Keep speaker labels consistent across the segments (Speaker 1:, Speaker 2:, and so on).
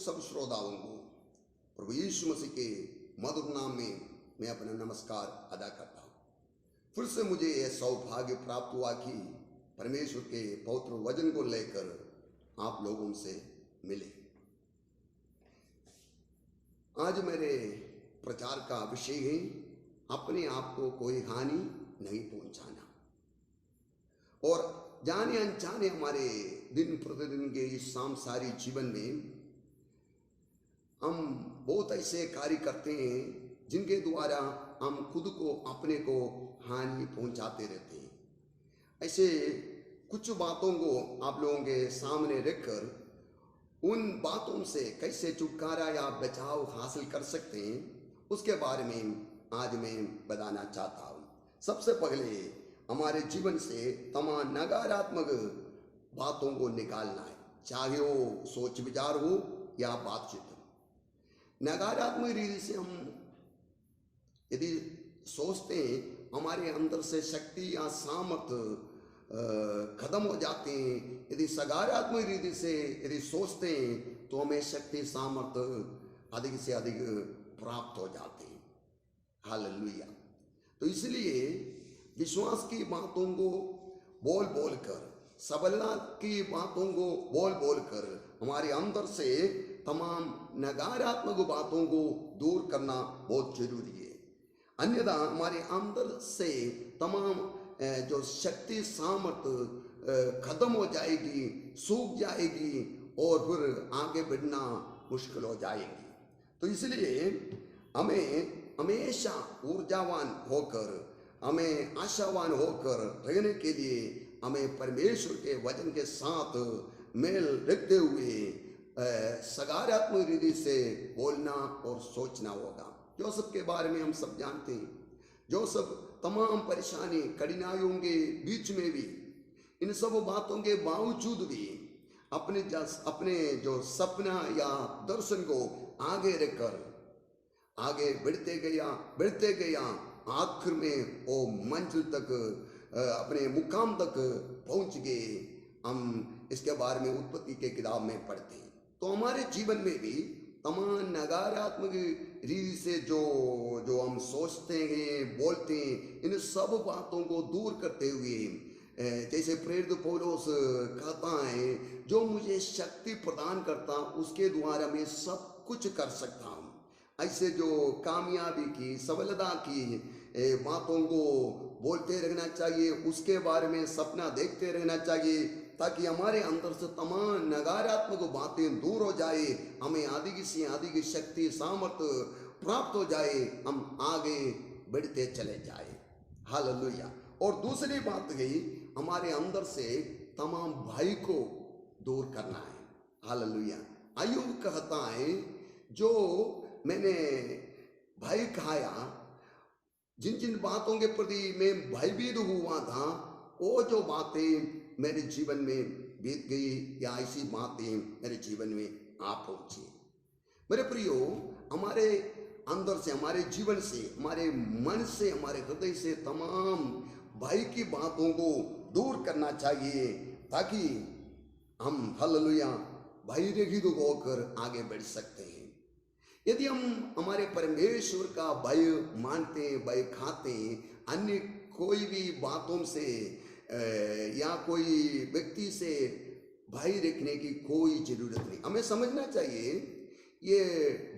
Speaker 1: सब श्रोताओं को प्रभु यीशु मसीह के मधुर नाम में मैं अपना नमस्कार अदा करता हूँ। फिर से मुझे यह सौभाग्य प्राप्त हुआ कि परमेश्वर के पवित्र वचन को लेकर आप लोगों से मिले। आज मेरे प्रचार का विषय है अपने आप को कोई हानि नहीं पहुंचाना। और जाने अनजाने हमारे दिन प्रतिदिन के इस सांसारिक जीवन में हम बहुत ऐसे कार्य करते हैं जिनके द्वारा हम खुद को अपने को हानि पहुंचाते रहते हैं। ऐसे कुछ बातों को आप लोगों के सामने रखकर उन बातों से कैसे छुटकारा या बचाव हासिल कर सकते हैं उसके बारे में आज मैं बताना चाहता हूँ। सबसे पहले हमारे जीवन से तमाम नकारात्मक बातों को निकालना है, चाहे वो सोच विचार हो या बातचीत हो। नकारात्मक रीति से हम यदि सोचते हैं हमारे अंदर से शक्ति या सामर्थ्य खत्म हो जाते हैं। यदि सकारात्मक रीति से यदि सोचते हैं तो हमें शक्ति सामर्थ्य अधिक से अधिक प्राप्त हो जाते हैं। हालेलुया। तो इसलिए विश्वास की बातों को बोल बोल कर, सबलता की बातों को बोल बोल कर हमारे अंदर से तमाम नकारात्मक बातों को दूर करना बहुत जरूरी है। अन्यथा हमारे अंदर से तमाम जो शक्ति सामर्थ्य खत्म हो जाएगी, सूख जाएगी और फिर आगे बढ़ना मुश्किल हो जाएगी। तो इसलिए हमें हमेशा ऊर्जावान होकर, हमें आशावान होकर रहने के लिए हमें परमेश्वर के वचन के साथ मेल रखते हुए सकारात्मक रीति से बोलना और सोचना होगा। जोसेफ के बारे में हम सब जानते हैं। जोसेफ तमाम परेशानी कठिनाइयों के बीच में भी, इन सब बातों के बावजूद भी अपने जो सपना या दर्शन को आगे रखकर आगे बढ़ते गया आखिर में वो मंजिल तक, अपने मुकाम तक पहुंच गए। हम इसके बारे में उत्पत्ति के किताब में पढ़ते हैं। तो हमारे जीवन में भी तमाम नकारात्मक रीति से जो हम सोचते हैं, बोलते हैं, इन सब बातों को दूर करते हुए, जैसे प्रेरित पौलुस कहता है, जो मुझे शक्ति प्रदान करता उसके द्वारा मैं सब कुछ कर सकता हूँ। ऐसे जो कामयाबी की, सफलता की बातों को बोलते रहना चाहिए, उसके बारे में सपना देखते रहना चाहिए, ताकि हमारे अंदर से तमाम नकारात्मक बातें दूर हो जाए, हमें अधिक से अधिक शक्ति सामर्थ्य प्राप्त हो जाए, हम आगे बढ़ते चले जाए। हालेलुया। और दूसरी बात गई, हमारे अंदर से तमाम भय को दूर करना है। हालेलुया। अय्यूब कहता है, जो मैंने भय खाया, जिन जिन बातों के प्रति मैं भयभीत हुआ था, वो जो बातें मेरे जीवन में बीत गई या ऐसी बातें मेरे जीवन में आ पहुंची। मेरे प्रियो, हमारे अंदर से, हमारे जीवन से, हमारे मन से, हमारे हृदय से तमाम भय की बातों को दूर करना चाहिए, ताकि हम हालेलुया भय रहित होकर आगे बढ़ सकते हैं। यदि हम हमारे परमेश्वर का भय मानते हैं, भय खाते हैं, अन्य कोई भी बातों से या कोई व्यक्ति से भय रखने की कोई जरूरत नहीं। हमें समझना चाहिए ये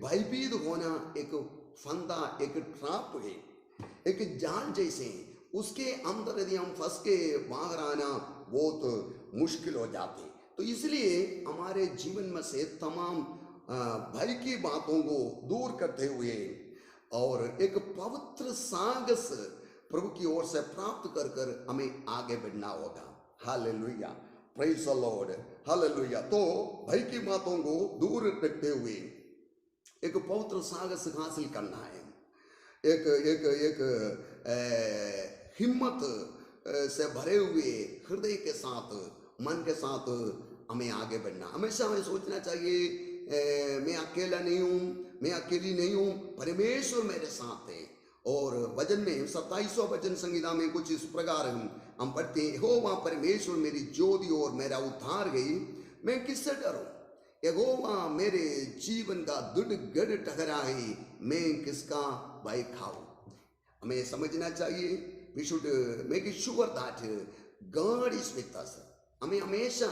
Speaker 1: भयभीत होना एक फंदा, एक ट्रैप है, एक जाल जैसे। उसके अंदर यदि हम फंस के बाहर आना बहुत मुश्किल हो जाते। तो इसलिए हमारे जीवन में से तमाम भय की बातों को दूर करते हुए और एक पवित्र साहस प्रभु की ओर से प्राप्त कर कर हमें आगे बढ़ना होगा। Hallelujah, praise the Lord, hallelujah. तो भय की बातों को दूर रखते हुए एक पवित्र साहस हासिल करना है, एक हिम्मत से भरे हुए हृदय के साथ, मन के साथ हमें आगे बढ़ना। हमेशा हमें सोचना चाहिए, मैं अकेला नहीं हूँ, मैं अकेली नहीं हूँ, परमेश्वर मेरे साथ है। और वचन में 27वां वचन संहिता में कुछ इस प्रकार हम पढ़ते हैं, हो वहाँ परमेश्वर मेरी ज्योति और मेरा उद्धार गई, मैं किससे डरूं। यहोवा मेरे जीवन का दृढ़ गढ़ ठहराए, मैं किसका भय खाऊं। हमें समझना चाहिए, we should make it sure that God is with us. हमें हमेशा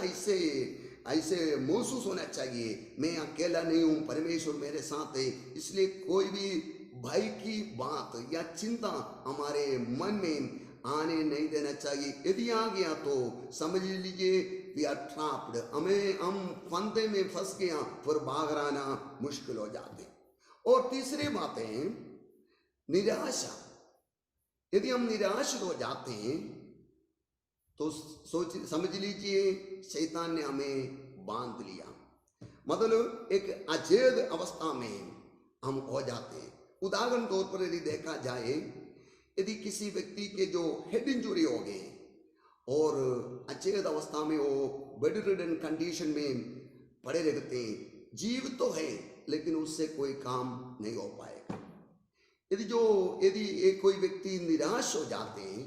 Speaker 1: ऐसे महसूस होना चाहिए, मैं अकेला नहीं हूं, परमेश्वर मेरे साथ है। इसलिए कोई भी भय की बात या चिंता हमारे मन में आने नहीं देना चाहिए। यदि आ गया तो समझ लीजिए वी आर ट्रैप्ड, हम फंदे में फंस गया, फिर बाहर आना मुश्किल हो जाते। और तीसरी बात है निराशा। यदि हम निराश हो जाते हैं तो समझ लीजिए शैतान ने हमें बांध लिया, मतलब एक अचेत अवस्था में हम हो जाते हैं। उदाहरण तौर पर यदि देखा जाए, यदि किसी व्यक्ति के जो हेड इंजुरी हो गए और अचेत अवस्था में वो बेड रिडन कंडीशन में पड़े रहते हैं, जीव तो है लेकिन उससे कोई काम नहीं हो पाएगा। यदि एक कोई व्यक्ति निराश हो जाते हैं,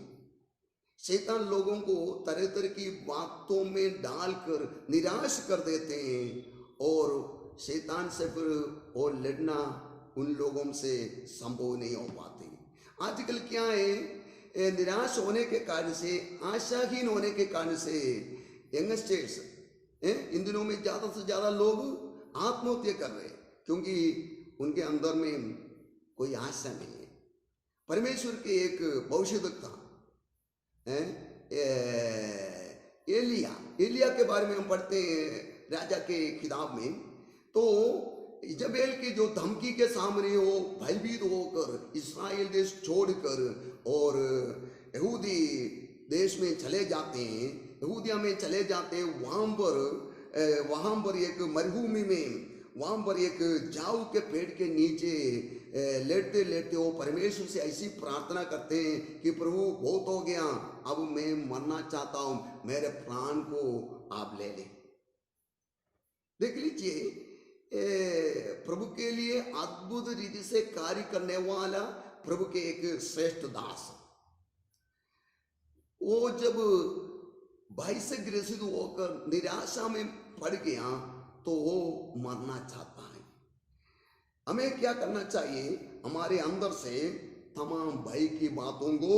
Speaker 1: शैतान लोगों को तरह तरह की बातों में डालकर निराश कर देते हैं और शैतान से फिर वो लड़ना उन लोगों से संभव नहीं हो पाती। आजकल क्या है, निराश होने के कारण से, आशाहीन होने के कारण से यंगस्टर्स इन दिनों में ज़्यादा से ज़्यादा लोग आत्महत्या कर रहे हैं, क्योंकि उनके अंदर में कोई आशा नहीं है। परमेश्वर के एक भविष्यवक्ता एलिया के बारे में हम पढ़ते हैं राजा के किताब में, तो इजबेल की जो धमकी के सामने वो भयभीत होकर इस्राएल देश छोड़कर और यहूदी देश में चले जाते हैं, यहूदिया में चले जाते हैं। वहाँ पर एक मरुभूमि में, वहाँ पर एक जाऊ के पेड़ के नीचे लेटते लेटते वो परमेश्वर से ऐसी प्रार्थना करते हैं कि प्रभु बहुत हो गया, अब मैं मरना चाहता हूँ, मेरे प्राण को आप ले लें। देख लीजिए, प्रभु के लिए अद्भुत रीति से कार्य करने वाला प्रभु के एक श्रेष्ठ दास, वो जब भय से ग्रसित होकर निराशा में पड़ गया तो वो मरना चाहता है। हमें क्या करना चाहिए, हमारे अंदर से तमाम भय की बातों को,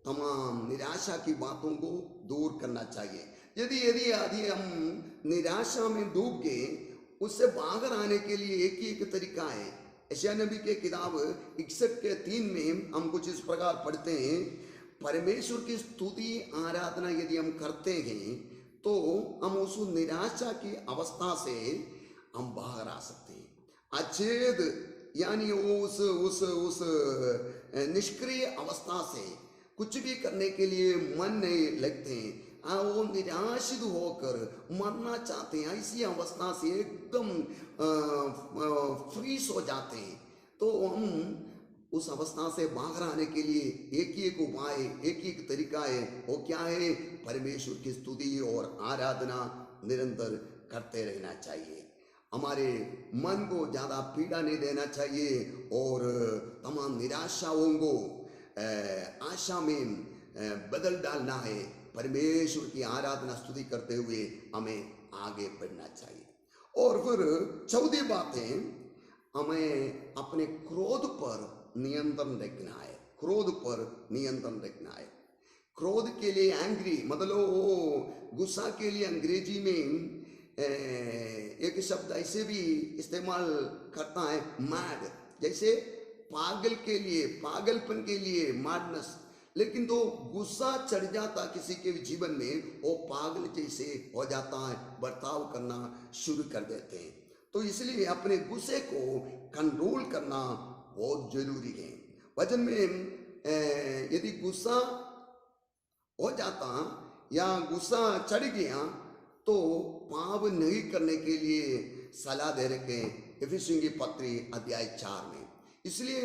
Speaker 1: तमाम निराशा की बातों को दूर करना चाहिए। यदि हम निराशा में डूब गए, उससे बाहर आने के लिए एक ही एक तरीका है। यशायाह नबी के किताब 61 के 3 में हम कुछ इस प्रकार पढ़ते हैं, परमेश्वर की स्तुति आराधना यदि हम करते हैं तो हम उस निराशा की अवस्था से हम बाहर आ सकते हैं। अचेत यानी उस निष्क्रिय अवस्था से कुछ भी करने के लिए मन नहीं लगते हैं, वो निराशित होकर मरना चाहते हैं, ऐसी अवस्था से एकदम फ्रीज हो जाते हैं। तो हम उस अवस्था से बाहर आने के लिए एक ही एक उपाय, एक ही एक तरीका है। वो क्या है, परमेश्वर की स्तुति और आराधना निरंतर करते रहना चाहिए। हमारे मन को ज़्यादा पीड़ा नहीं देना चाहिए और तमाम निराशाओं को आशा में बदल डालना है। परमेश्वर की आराधना स्तुति करते हुए हमें आगे बढ़ना चाहिए। और फिर चौथी बात है, हमें अपने क्रोध पर नियंत्रण रखना है। क्रोध पर नियंत्रण रखना है। क्रोध के लिए एंग्री, मतलब वो गुस्सा के लिए अंग्रेजी में एक शब्द ऐसे भी इस्तेमाल करता है, मैड, जैसे पागल के लिए, पागलपन के लिए मैडनेस। लेकिन तो गुस्सा चढ़ जाता किसी के जीवन में, वो पागल जैसे हो जाता है, बर्ताव करना शुरू कर देते हैं। तो इसलिए अपने गुस्से को कंट्रोल करना बहुत जरूरी है। वचन में यदि गुस्सा हो जाता या गुस्सा चढ़ गया तो पाप नहीं करने के लिए सलाह दे रखे इफिसियों की पत्री अध्याय 4 में। इसलिए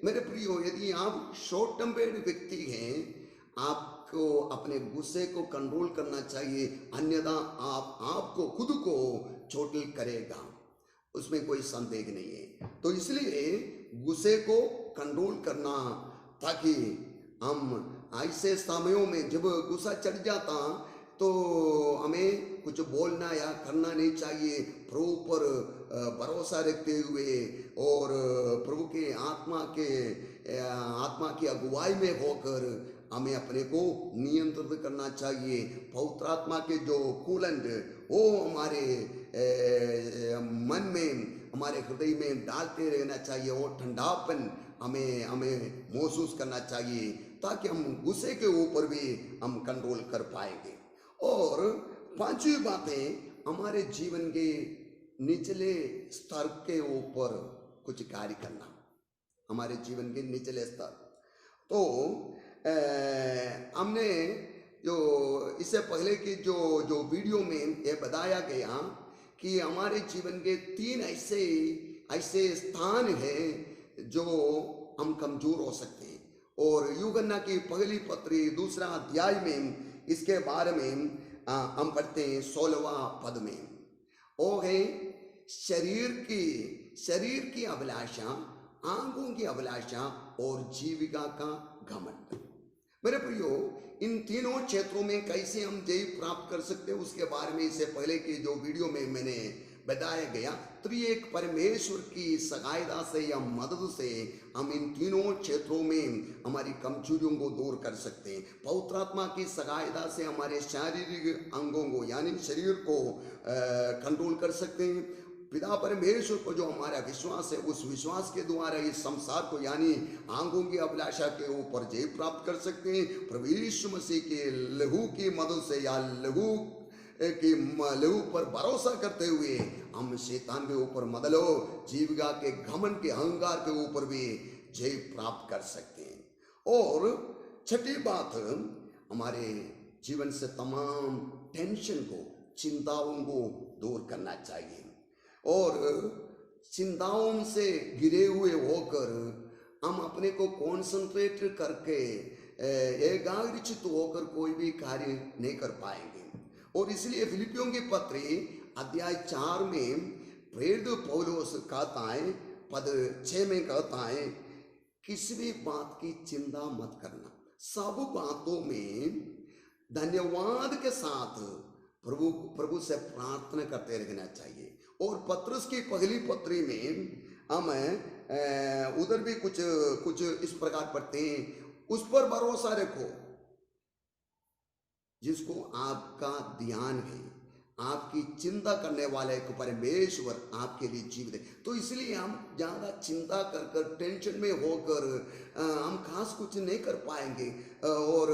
Speaker 1: मेरे प्रियो, यदि आप शॉर्ट टेम्पर्ड व्यक्ति हैं, आपको अपने गुस्से को कंट्रोल करना चाहिए, अन्यथा आपको खुद को चोट करेगा, उसमें कोई संदेह नहीं है। तो इसलिए गुस्से को कंट्रोल करना, ताकि हम ऐसे समयों में जब गुस्सा चढ़ जाता, तो हमें कुछ बोलना या करना नहीं चाहिए। प्रभु पर भरोसा रखते हुए और प्रभु के आत्मा की अगुवाई में होकर हमें अपने को नियंत्रित करना चाहिए। पवित्र आत्मा के जो कूलेंट वो हमारे मन में, हमारे हृदय में डालते रहना चाहिए। वो ठंडापन हमें महसूस करना चाहिए, ताकि हम गुस्से के ऊपर भी हम कंट्रोल कर पाएंगे। और पांचवी बातें, हमारे जीवन के निचले स्तर के ऊपर कुछ कार्य करना। हमारे जीवन के निचले स्तर, तो हमने जो इससे पहले की जो वीडियो में ये बताया गया कि हमारे जीवन के 3 ऐसे स्थान हैं जो हम कमजोर हो सकते हैं। और यूहन्ना की पहली पत्री 2 अध्याय में इसके बारे में हम पढ़ते हैं 16वां पद में। वो है शरीर की अभिलाषा, आंखों की अभिलाषा और जीविका का घमंड। मेरे प्रियो, इन तीनों क्षेत्रों में कैसे हम जय प्राप्त कर सकते हैं उसके बारे में इससे पहले की जो वीडियो में मैंने बताया गया। त्रिएक परमेश्वर की सहायता से या मदद से हम इन तीनों क्षेत्रों में हमारी कमजोरियों को दूर कर सकते हैं। पवित्र आत्मा की सहायता से हमारे शारीरिक अंगों को यानी शरीर को कंट्रोल कर सकते हैं। पिता परमेश्वर को जो हमारा विश्वास है, उस विश्वास के द्वारा इस संसार को यानी आंखों की अभिलाषा के ऊपर जय प्राप्त कर सकते हैं। प्रभु यीशु मसीह के लहू की मदद से या लहू पर भरोसा करते हुए हम शैतान के ऊपर मतलब जीविका के घमंड के अहंकार के ऊपर भी जय प्राप्त कर सकते हैं। और छठी बात, हमारे जीवन से तमाम टेंशन को, चिंताओं को दूर करना चाहिए। और चिंताओं से घिरे हुए होकर हम अपने को कॉन्सेंट्रेट करके एकाग्रचित्त होकर कोई भी कार्य नहीं कर पाएंगे। और इसलिए फिलिपियों की पत्री अध्याय 4 में प्रेरित पौलुस कहता है, पद 6 में कहता है, किसी भी बात की चिंता मत करना, सब बातों में धन्यवाद के साथ प्रभु से प्रार्थना करते रहना चाहिए। और पत्रस की पहली पत्री में हम उधर भी कुछ इस प्रकार पढ़ते हैं, उस पर भरोसा रखो जिसको आपका ध्यान है, आपकी चिंता करने वाले एक परमेश्वर आपके लिए जीवित है। तो इसलिए हम ज्यादा चिंता कर टेंशन में होकर हम खास कुछ नहीं कर पाएंगे। और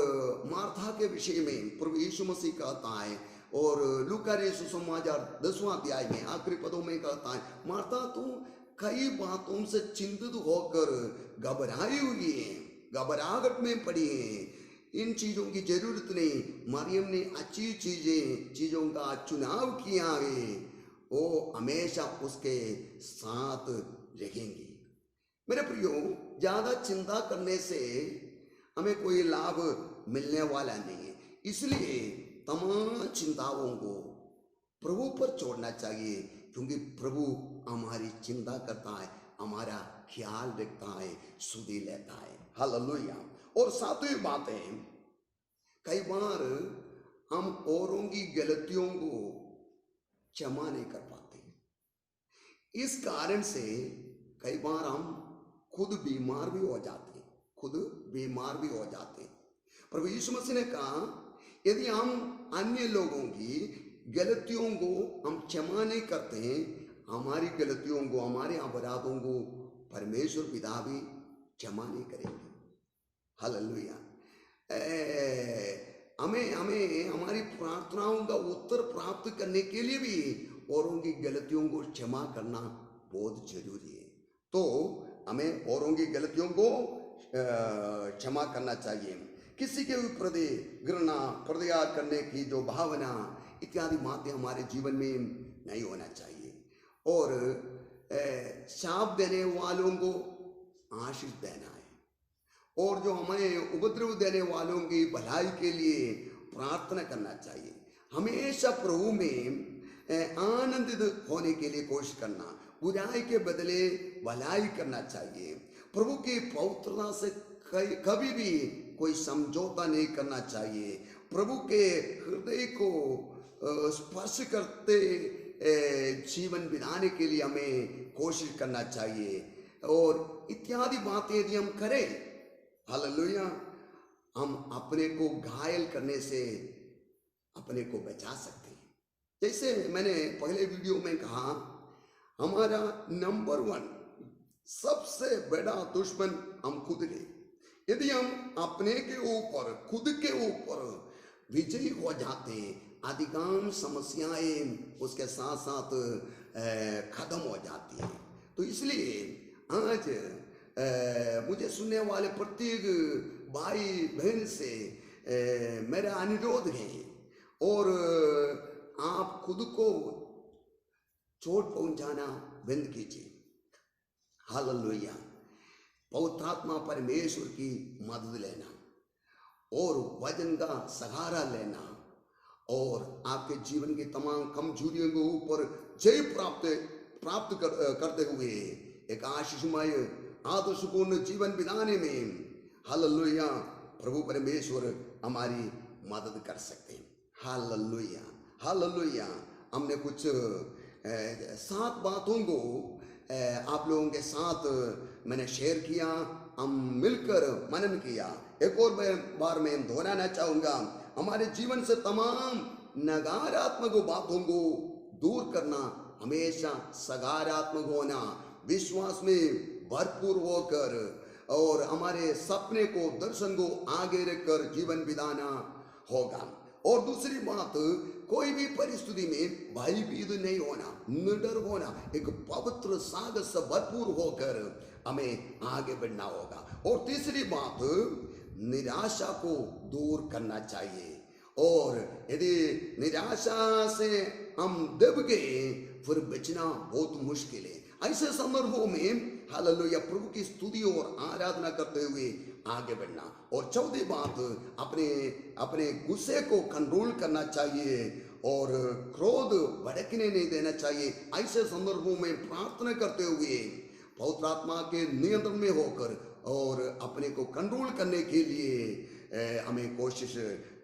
Speaker 1: मार्था के विषय में प्रभु यीशु मसीह कहता है, और लूका सुसमाचार 10वां अध्याय में आखिरी पदों में कहता है, मार्था तुम कई बातों से चिंतित होकर घबराई हुई है, घबराहट में पड़ी है। इन चीजों की जरूरत नहीं, मरियम ने अच्छी चीजों का चुनाव किया है, वो हमेशा उसके साथ रहेंगी। मेरे प्रियो, ज्यादा चिंता करने से हमें कोई लाभ मिलने वाला नहीं है। इसलिए तमाम चिंताओं को प्रभु पर छोड़ना चाहिए, क्योंकि प्रभु हमारी चिंता करता है, हमारा ख्याल रखता है, सुधी लेता है। हालेलुया। और सातवीं बात है, कई बार हम औरों की गलतियों को क्षमा नहीं कर पाते। इस कारण से कई बार हम खुद बीमार भी हो जाते हैं। प्रभु यीशु मसीह ने कहा, यदि हम अन्य लोगों की गलतियों को हम क्षमा नहीं करते हैं, हमारी गलतियों को, हमारे अपराधों को परमेश्वर पिता भी क्षमा नहीं करेंगे। हालेलुया। हमें हमारी प्रार्थनाओं का उत्तर प्राप्त करने के लिए भी औरों की गलतियों को क्षमा करना बहुत जरूरी है। तो हमें औरों की गलतियों को क्षमा करना चाहिए। किसी के प्रति घृणा, प्रतिकार करने की जो भावना इत्यादि बातें हमारे जीवन में नहीं होना चाहिए। और शाप देने वालों को आशीष देना है, और जो हमें उपद्रव देने वालों की भलाई के लिए प्रार्थना करना चाहिए। हमेशा प्रभु में आनंदित होने के लिए कोशिश करना, बुराई के बदले भलाई करना चाहिए। प्रभु की पवित्रता से कभी भी कोई समझौता नहीं करना चाहिए। प्रभु के हृदय को स्पर्श करते जीवन बिताने के लिए हमें कोशिश करना चाहिए। और इत्यादि बातें यदि हम करें, हालेलुया, हम अपने को घायल करने से अपने को बचा सकते हैं। जैसे मैंने पहले वीडियो में कहा, हमारा नंबर 1 सबसे बड़ा दुश्मन हम खुद हैं। यदि हम अपने के ऊपर, खुद के ऊपर विजयी हो जाते हैं, अधिकांश समस्याएं उसके साथ साथ खत्म हो जाती हैं। तो इसलिए आज मुझे सुनने वाले प्रत्येक भाई बहन से मेरा अनुरोध है, और आप खुद को चोट पहुंचाना बंद कीजिए। हालेलुया। पवित्र आत्मा परमेश्वर की मदद लेना और वचन का सहारा लेना और आपके जीवन की तमाम कमजोरियों के ऊपर जय प्राप्त करते हुए एक आशीषमय आदर्शपूर्ण जीवन बिताने में, हालेलुया, प्रभु परमेश्वर हमारी मदद कर सकते हैं। Hallelujah, hallelujah. हमने कुछ 7 बातों को आप लोगों के साथ मैंने शेयर किया, हम मिलकर मनन किया। एक और बार मैं दोहराना चाहूँगा, हमारे जीवन से तमाम नकारात्मक बातों को दूर करना, हमेशा सकारात्मक होना, विश्वास में भरपूर होकर और हमारे सपने को, दर्शन को आगे रखकर जीवन बिताना होगा। और दूसरी बात, कोई भी परिस्थिति में भयभीत नहीं होना, निडर होना, एक पवित्र साहस से भरपूर होकर हमें आगे बढ़ना होगा। और तीसरी बात, निराशा को दूर करना चाहिए। और यदि निराशा से हम दब गए, फिर बचना बहुत मुश्किल है। ऐसे संदर्भों में हालेलुया, प्रभु की स्तुति और आराधना करते हुए आगे बढ़ना। और चौथी बात, अपने गुस्से को कंट्रोल करना चाहिए और क्रोध भड़कने नहीं देना चाहिए। ऐसे संदर्भों में प्रार्थना करते हुए पवित्र आत्मा के नियंत्रण में होकर और अपने को कंट्रोल करने के लिए हमें कोशिश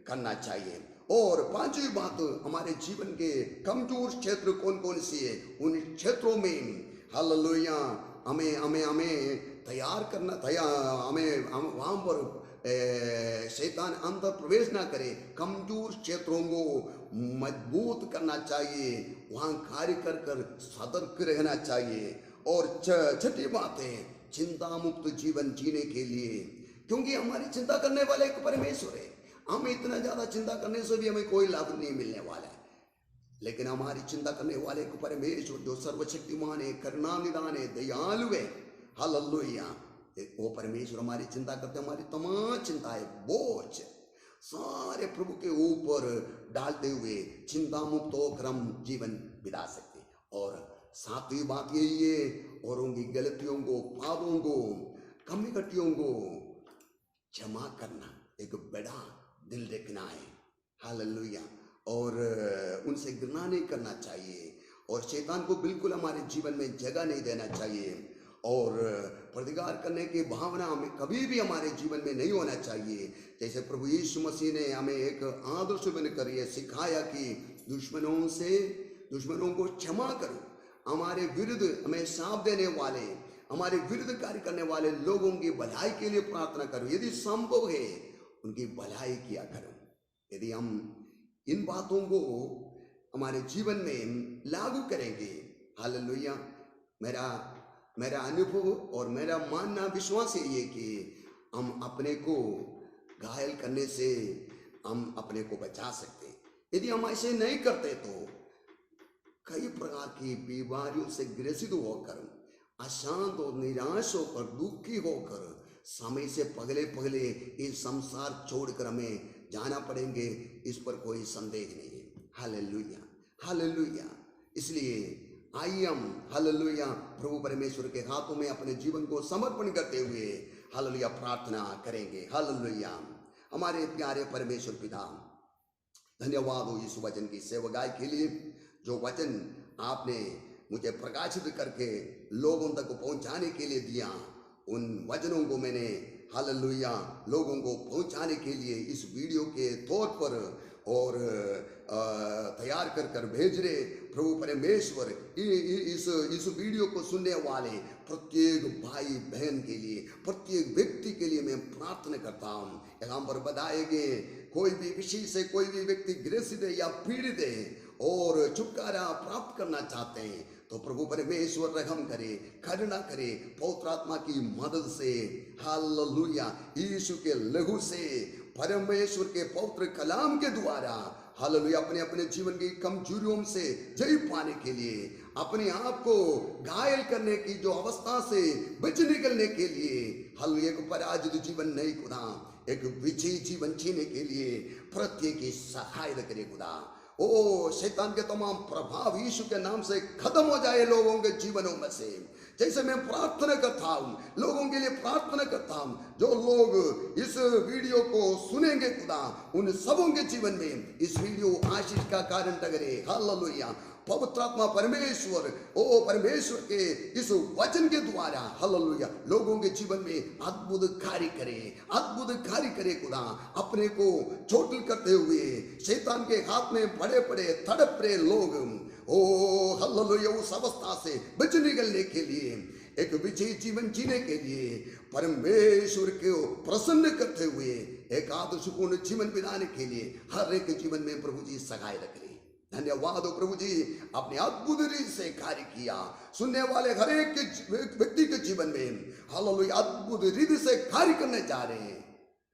Speaker 1: करना चाहिए। और पांचवी बात, हमारे जीवन के कमजोर क्षेत्र कौन कौन से है, उन क्षेत्रों में हालेलुया हमें तैयार करना, हमें वहाँ पर शैतान अंदर प्रवेश ना करे। कमजोर क्षेत्रों को मजबूत करना चाहिए, वहाँ कार्य कर कर सतर्क रहना चाहिए। और छठी बात है, चिंता मुक्त जीवन जीने के लिए, क्योंकि हमारी चिंता करने वाला एक परमेश्वर है। हम इतना ज्यादा चिंता करने से भी हमें कोई लाभ नहीं मिलने वाला है, लेकिन हमारी चिंता करने वाले को परमेश्वर जो सर्वशक्तिमान है, करुणानिधान है, दयालु है, हालेलुया, वो परमेश्वर हमारी चिंता करते, हमारी तमाम चिंताएं, बोझ सारे प्रभु के ऊपर डालते हुए चिंता मुक्त होकर हम जीवन बिता सकते हैं। और सातवीं बात यही है, औरों की गलतियों को, पापों को, कमी कटियों को क्षमा करना, एक बड़ा दिल रखना है। हालेलुया। और उनसे घृणा नहीं करना चाहिए और शैतान को बिल्कुल हमारे जीवन में जगह नहीं देना चाहिए। और प्रतिकार करने की भावना हमें कभी भी हमारे जीवन में नहीं होना चाहिए। जैसे प्रभु यीशु मसीह ने हमें एक आदर्श बनकर यह सिखाया कि दुश्मनों को क्षमा करो, हमारे विरुद्ध हमें साथ देने वाले, हमारे विरुद्ध कार्य करने वाले लोगों की भलाई के लिए प्रार्थना करो, यदि संभव है उनकी भलाई किया करो। यदि हम इन बातों को हमारे जीवन में लागू करेंगे, हालेलुया, मेरा अनुभव और मेरा मानना विश्वास है ये कि हम अपने को घायल करने से हम अपने को बचा सकते हैं। यदि हम ऐसे नहीं करते तो कई प्रकार की बीमारियों से ग्रसित होकर, अशांत और निराश होकर, दुखी होकर समय से पहले इस संसार छोड़कर हमें जाना पड़ेंगे, इस पर कोई संदेह नहीं है। Hallelujah, hallelujah. इसलिए आइए हम हालेलुया प्रभु परमेश्वर के हाथों में अपने जीवन को समर्पण करते हुए हालेलुया प्रार्थना करेंगे। हालेलुया। हमारे प्यारे परमेश्वर पिता, धन्यवाद हो इस वचन की सेवकाई के लिए, जो वचन आपने मुझे प्रकाशित करके लोगों तक पहुंचाने के लिए दिया। उन वचनों को मैंने हालेलुया लोगों को पहुंचाने के लिए इस वीडियो के तौर पर और तैयार कर कर भेज रहे प्रभु परमेश्वर इस वीडियो को सुनने वाले प्रत्येक भाई बहन के लिए, प्रत्येक व्यक्ति के लिए मैं प्रार्थना करता हूँ। यहाँ पर बताए गए कोई भी विषय से कोई भी व्यक्ति ग्रसित है या पीड़ित है और छुटकारा प्राप्त करना चाहते हैं तो प्रभु परमेश्वर रहम करे, करुणा करे, पवित्र आत्मा की मदद से, हालेलुया यीशु के लहू से, परमेश्वर के पवित्र कलाम के द्वारा, हालेलुया अपने अपने जीवन की कमजोरियों से जय पाने के लिए, अपने आप को घायल करने की जो अवस्था से बच निकलने के लिए, हालेलुया एक पराजित जीवन नहीं खुदा, एक विजयी जीवन जीने के लिए प्रत्येक की सहायता करे खुदा। ओ शैतान के तमाम प्रभाव यीशु के नाम से खत्म हो जाए लोगों के जीवनों में से। जैसे मैं प्रार्थना करता हूँ, लोगों के लिए प्रार्थना करता हूँ, जो लोग इस वीडियो को सुनेंगे खुदा, उन सबों के जीवन में इस वीडियो आशीष का कारण ठहरे। हालेलुया पवित्र आत्मा परमेश्वर, ओ परमेश्वर के इस वचन के द्वारा, हालेलुया लोगों के जीवन में अद्भुत कार्य करे खुदा। अपने को चोटिल करते हुए शैतान के हाथ में पड़े पड़े तड़प रहे लोग, ओ हालेलुया उस अवस्था से बच निकलने के लिए, एक विजयी जीवन जीने के लिए, परमेश्वर को प्रसन्न करते हुए एक आदर्शपूर्ण जीवन बिताने के लिए हर एक जीवन में प्रभु जी सहायता करें। धन्यवाद हो प्रभु जी, अपने अद्भुत रीति से कार्य किया, सुनने वाले हर एक व्यक्ति के जीवन में हालेलुया अद्भुत रीति से कार्य करने जा रहे हैं।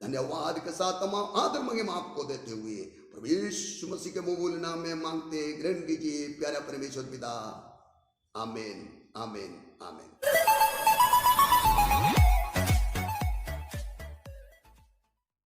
Speaker 1: धन्यवाद के साथ तमाम आदर महिमा आपको देते हुए प्रभु यीशु मसीह के मूल नाम में मांगते ग्रहण कीजिए प्यारा परमेश्वर पिता। आमीन आमीन आमीन।